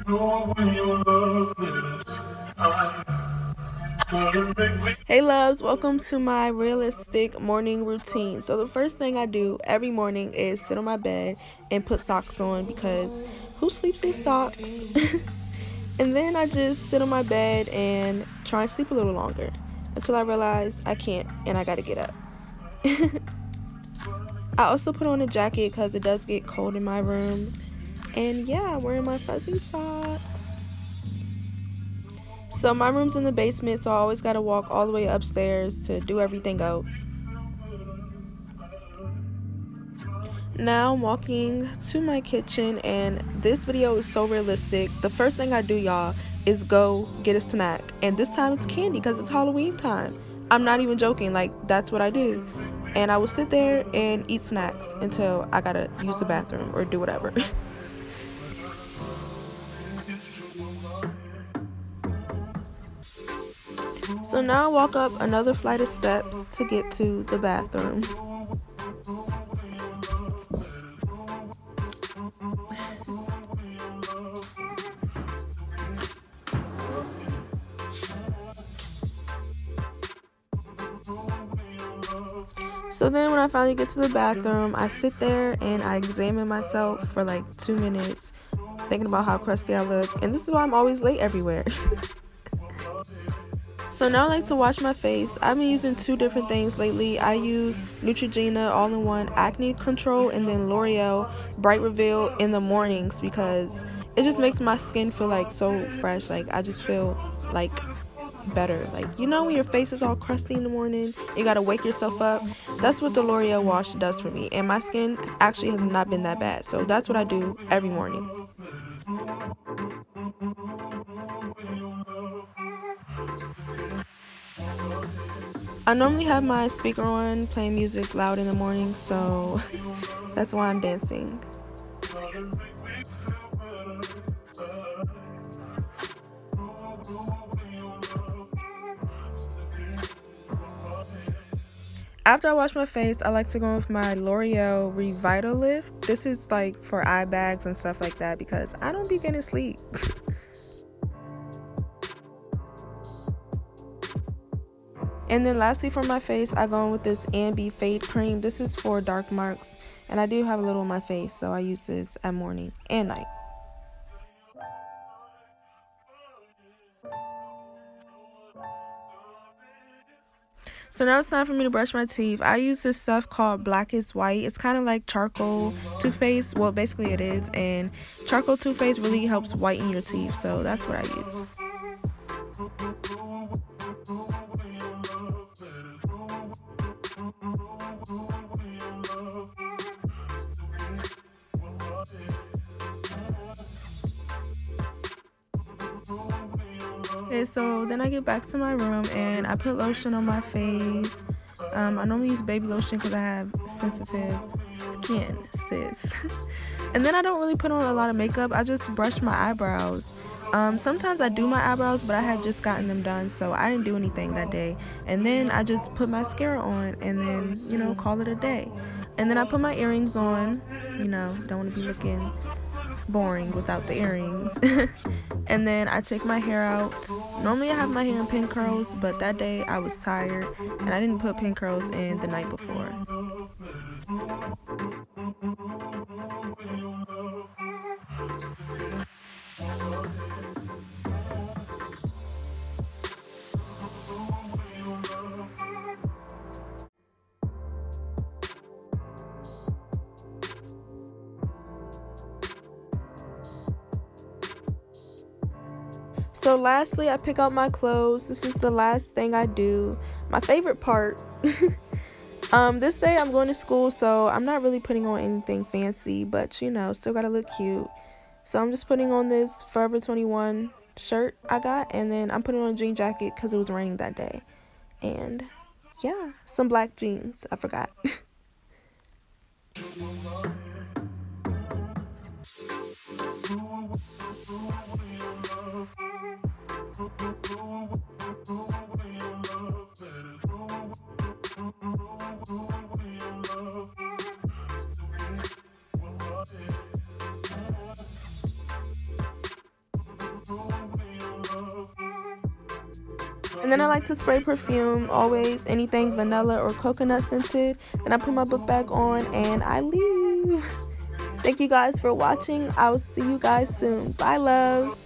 Hey loves, welcome to my realistic morning routine. So the first thing I do every morning is sit on my bed and put socks on because who sleeps with socks? And then I just sit on my bed and try and sleep a little longer until I realize I can't and I gotta get up. I also put on a jacket because it does get cold in my room. And yeah, I'm wearing my fuzzy socks. So my room's in the basement, so I always gotta walk all the way upstairs to do everything else. Now I'm walking to my kitchen, and this video is so realistic. The first thing I do, y'all, is go get a snack. And this time it's candy because it's Halloween time. I'm not even joking, like that's what I do. And I will sit there and eat snacks until I gotta use the bathroom or do whatever. So now I walk up another flight of steps to get to the bathroom. So then when I finally get to the bathroom, I sit there and I examine myself for like 2 minutes, thinking about how crusty I look. And this is why I'm always late everywhere. So now I like to wash my face. I've been using 2 different things lately. I use Neutrogena all-in-one acne control and then L'Oreal Bright Reveal in the mornings because it just makes my skin feel like so fresh. Like I just feel like better. Like, you know, when your face is all crusty in the morning, you gotta wake yourself up. That's what the L'Oreal wash does for me, and my skin actually has not been that bad, so that's what I do every morning. I normally have my speaker on playing music loud in the morning, so that's why I'm dancing. After I wash my face, I like to go with my L'Oreal Revitalift. This is like for eye bags and stuff like that because I don't be getting sleep. And then lastly for my face, I go in with this Ambi Fade Cream. This is for dark marks, and I do have a little on my face, so I use this at morning and night. So now it's time for me to brush my teeth. I use this stuff called Black is White. It's kind of like charcoal toothpaste. Well, basically it is. And charcoal toothpaste really helps whiten your teeth. So that's what I use. Okay, so then I get back to my room and I put lotion on my face. I normally use baby lotion because I have sensitive skin, sis. And then I don't really put on a lot of makeup. I just brush my eyebrows. Sometimes I do my eyebrows, but I had just gotten them done, so I didn't do anything that day. And then I just put mascara on and then, you know, call it a day. And then I put my earrings on. You know, don't want to be looking boring without the earrings. And then I take my hair out. Normally I have my hair in pin curls, but that day I was tired and I didn't put pin curls in the night before. So lastly, I pick out my clothes. This is the last thing I do. My favorite part. This day I'm going to school, so I'm not really putting on anything fancy, but you know, still gotta look cute. So I'm just putting on this Forever 21 shirt I got, and then I'm putting on a jean jacket because it was raining that day. And yeah, some black jeans. I forgot. And then I like to spray perfume, always anything vanilla or coconut scented. Then I put my book bag on and I leave. Thank you guys for watching. I will see you guys soon. Bye, loves.